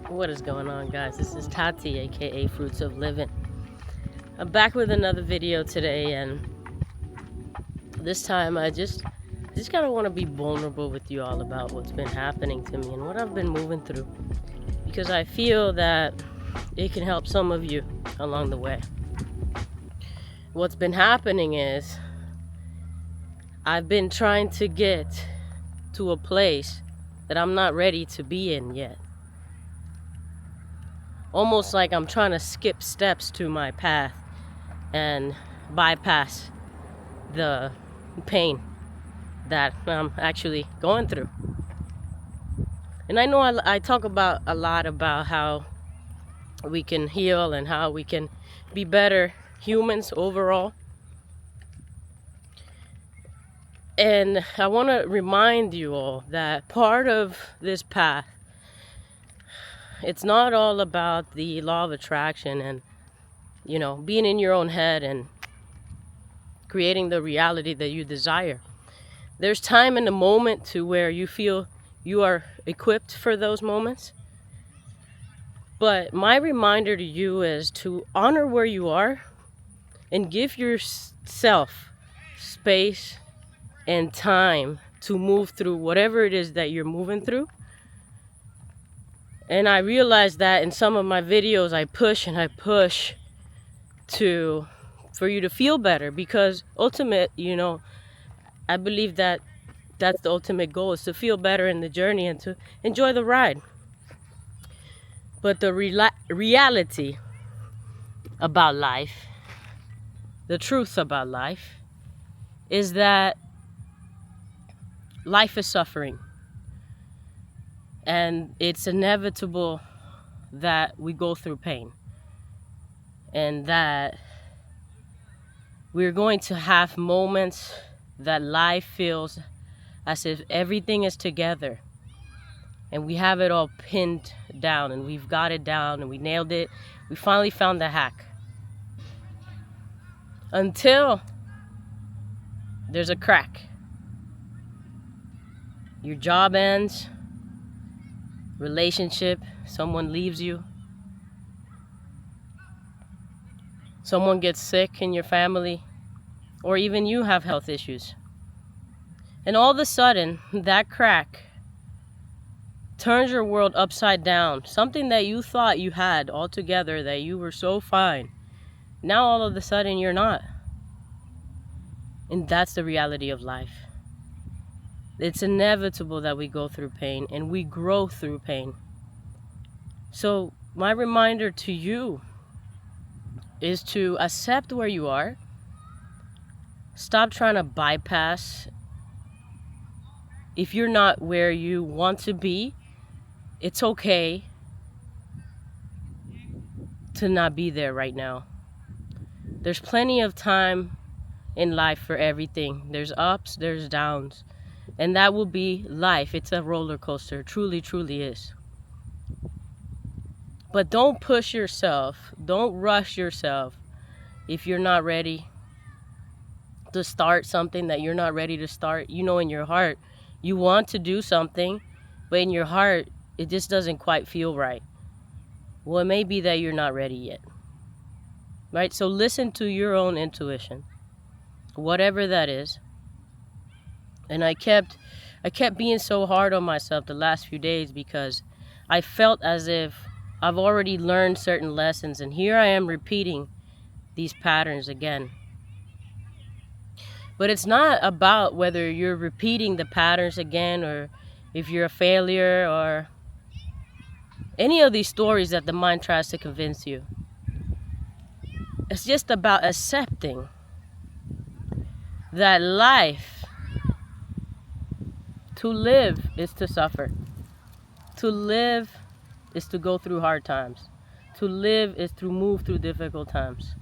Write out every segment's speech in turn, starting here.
What is going on, guys? This is Tati, aka Fruits of Living. I'm back with another video today, and this time I just kind of want to be vulnerable with you all about what's been happening to me and what I've been moving through, because I feel that it can help some of you along the way. What's been happening is I've been trying to get to a place that I'm not ready to be in yet. Almost like I'm trying to skip steps to my path and bypass the pain that I'm actually going through. And I know I talk about a lot about how we can heal and how we can be better humans overall. And I want to remind you all that part of this path, it's not all about the law of attraction and, being in your own head and creating the reality that you desire. There's time in the moment to where you feel you are equipped for those moments. But my reminder to you is to honor where you are and give yourself space and time to move through whatever it is that you're moving through. And I realized that in some of my videos I push for you to feel better, because I believe that that's the ultimate goal, is to feel better in the journey and to enjoy the ride. But the reality about life, the truth about life, is that life is suffering. And it's inevitable that we go through pain. And that we're going to have moments that life feels as if everything is together. And we have it all pinned down, and we've got it down, and we nailed it. We finally found the hack. Until there's a crack. Your job ends. Relationship, someone leaves you. Someone gets sick in your family. Or even you have health issues. And all of a sudden, that crack turns your world upside down. Something that you thought you had all together, that you were so fine. Now all of a sudden you're not. And that's the reality of life. It's inevitable that we go through pain, and we grow through pain. So my reminder to you is to accept where you are. Stop trying to bypass. If you're not where you want to be, it's okay to not be there right now. There's plenty of time in life for everything. There's ups, there's downs. And that will be life. It's a roller coaster. It truly, truly is. But don't push yourself. Don't rush yourself if you're not ready to start something that you're not ready to start. In your heart, you want to do something, but in your heart, it just doesn't quite feel right. Well, it may be that you're not ready yet. Right? So listen to your own intuition, whatever that is. And I kept being so hard on myself the last few days, because I felt as if I've already learned certain lessons, and here I am repeating these patterns again. But it's not about whether you're repeating the patterns again, or if you're a failure, or any of these stories that the mind tries to convince you. It's just about accepting that life, to live is to suffer. To live is to go through hard times. To live is to move through difficult times.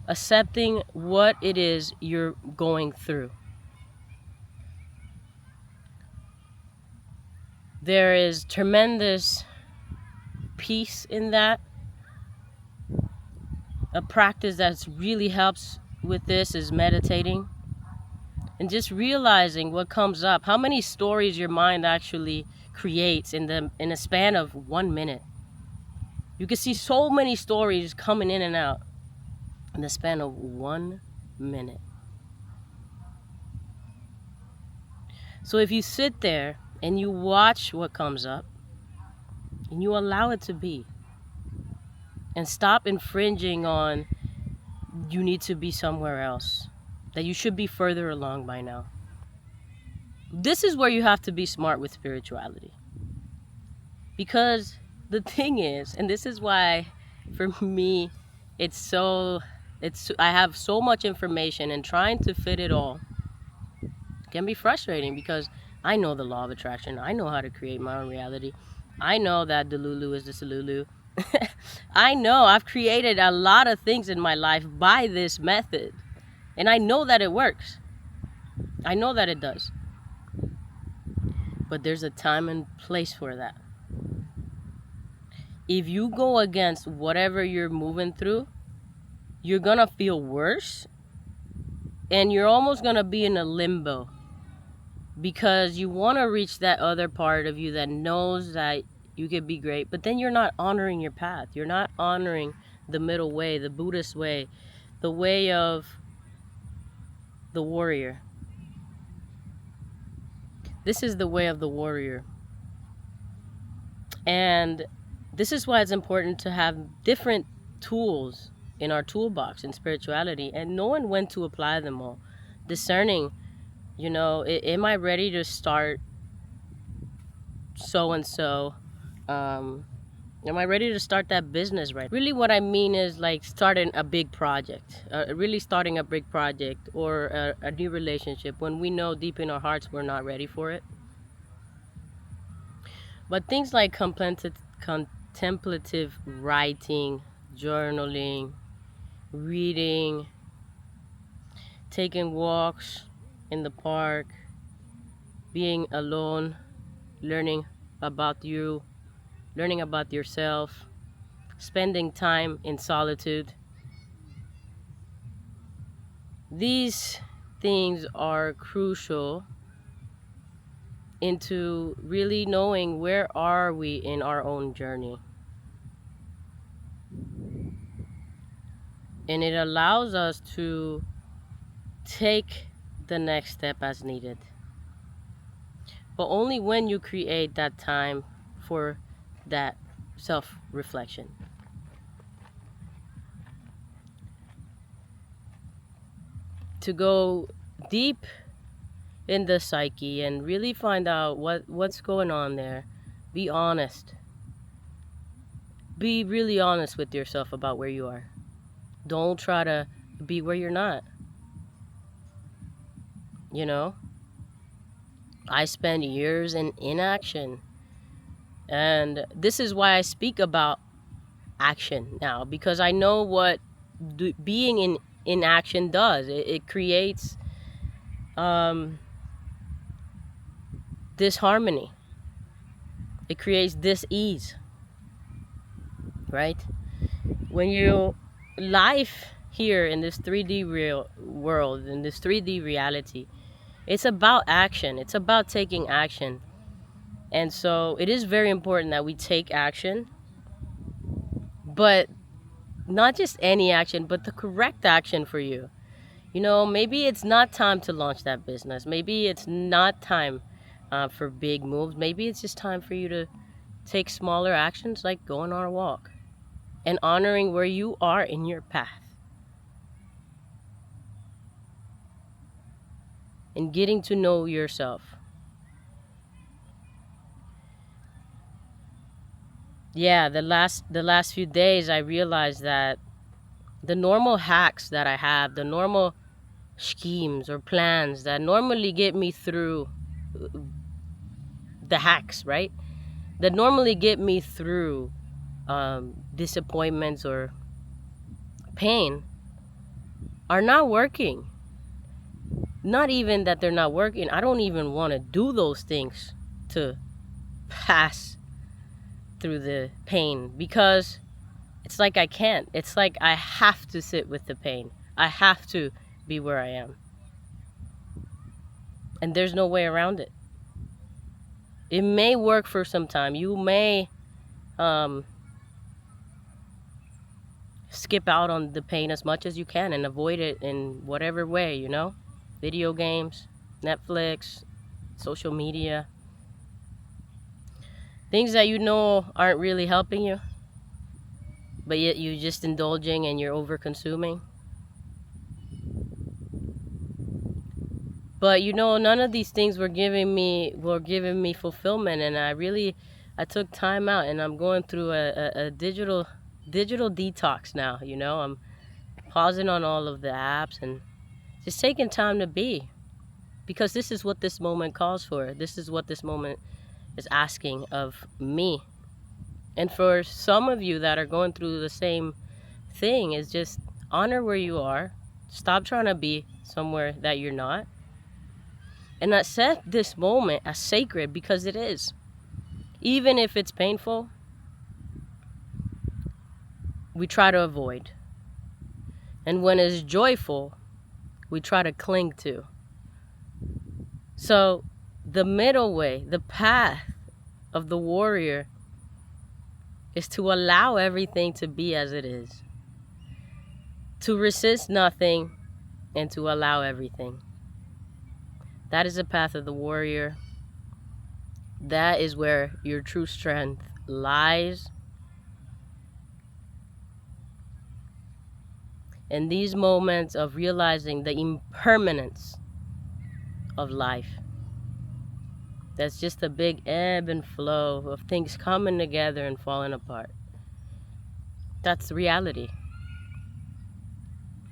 Accepting what it is you're going through. There is tremendous peace in that. A practice that really helps with this is meditating. And just realizing what comes up, how many stories your mind actually creates in a span of 1 minute. You can see so many stories coming in and out in the span of 1 minute. So if you sit there and you watch what comes up and you allow it to be, and stop infringing on you need to be somewhere else, that you should be further along by now. This is where you have to be smart with spirituality. Because the thing is, and this is why for me I have so much information, and trying to fit it all can be frustrating, because I know the law of attraction. I know how to create my own reality. I know that Delulu is the Salulu. I know I've created a lot of things in my life by this method. And I know that it works. I know that it does. But there's a time and place for that. If you go against whatever you're moving through, you're going to feel worse. And you're almost going to be in a limbo. Because you want to reach that other part of you that knows that you could be great. But then you're not honoring your path. You're not honoring the middle way, the Buddhist way, the way of the warrior. This is the way of the warrior. And this is why it's important to have different tools in our toolbox in spirituality, and knowing when to apply them all. Discerning, am I ready to start so-and-so? Am I ready to start that business right? Really what I mean is like starting a big project. Really starting a big project, or a new relationship, when we know deep in our hearts we're not ready for it. But things like contemplative writing, journaling, reading, taking walks in the park, being alone, learning about you, learning about yourself, spending time in solitude. These things are crucial into really knowing where are we in our own journey. And it allows us to take the next step as needed. But only when you create that time for that self-reflection. To go deep in the psyche and really find out what's going on there. Be honest. Be really honest with yourself about where you are. Don't try to be where you're not. I spent years in inaction. And this is why I speak about action now, because I know what being in inaction does. It creates disharmony. It creates dis-ease, right? When life here in this 3D real world, in this 3D reality, it's about action. It's about taking action. And so it is very important that we take action, but not just any action, but the correct action for you. Maybe it's not time to launch that business. Maybe it's not time for big moves. Maybe it's just time for you to take smaller actions, like going on a walk and honoring where you are in your path and getting to know yourself. Yeah, the last few days I realized that the normal hacks that I have, the normal schemes or plans that normally get me through the hacks, right? That normally get me through disappointments or pain are not working. Not even that they're not working. I don't even want to do those things to pass through the pain, because it's like I can't. It's like I have to sit with the pain. I have to be where I am. And there's no way around it. It may work for some time. You may skip out on the pain as much as you can and avoid it in whatever way, you know? Video games, Netflix, social media. Things that you know aren't really helping you, but yet you're just indulging and you're over-consuming. But you know, none of these things were giving me fulfillment, and I took time out, and I'm going through a digital detox now. You know, I'm pausing on all of the apps and just taking time to be, because this is what this moment calls for. This is what this moment is asking of me. And for some of you that are going through the same thing, is just honor where you are. Stop trying to be somewhere that you're not. And accept this moment as sacred, because it is. Even if it's painful, we try to avoid. And when it's joyful, we try to cling to. So the middle way, the path of the warrior, is to allow everything to be as it is. To resist nothing and to allow everything. That is the path of the warrior. That is where your true strength lies. In these moments of realizing the impermanence of life. That's just a big ebb and flow of things coming together and falling apart. That's reality.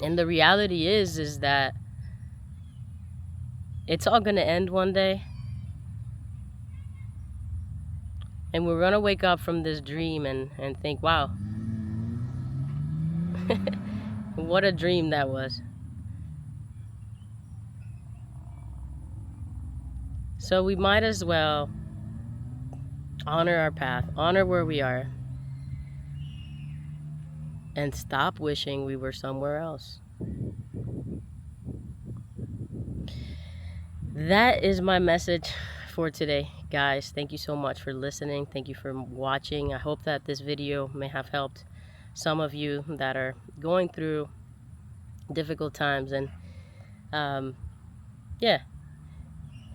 And the reality is that it's all going to end one day. And we're going to wake up from this dream and think, wow, what a dream that was. So we might as well honor our path, honor where we are, and stop wishing we were somewhere else. That is my message for today, guys. Thank you so much for listening. Thank you for watching. I hope that this video may have helped some of you that are going through difficult times. And yeah,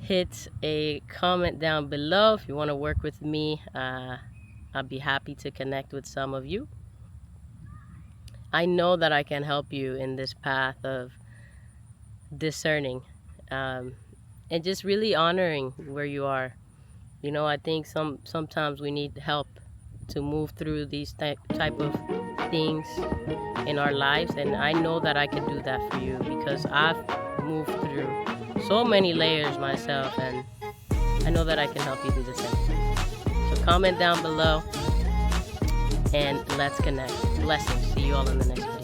hit a comment down below if you want to work with me. I'd be happy to connect with some of you. I know that I can help you in this path of discerning and just really honoring where you are. You know, I think sometimes we need help to move through these type of things in our lives, and I know that I can do that for you because I've moved through so many layers myself, and I know that I can help you do the same. So comment down below and let's connect. Blessings. See you all in the next video.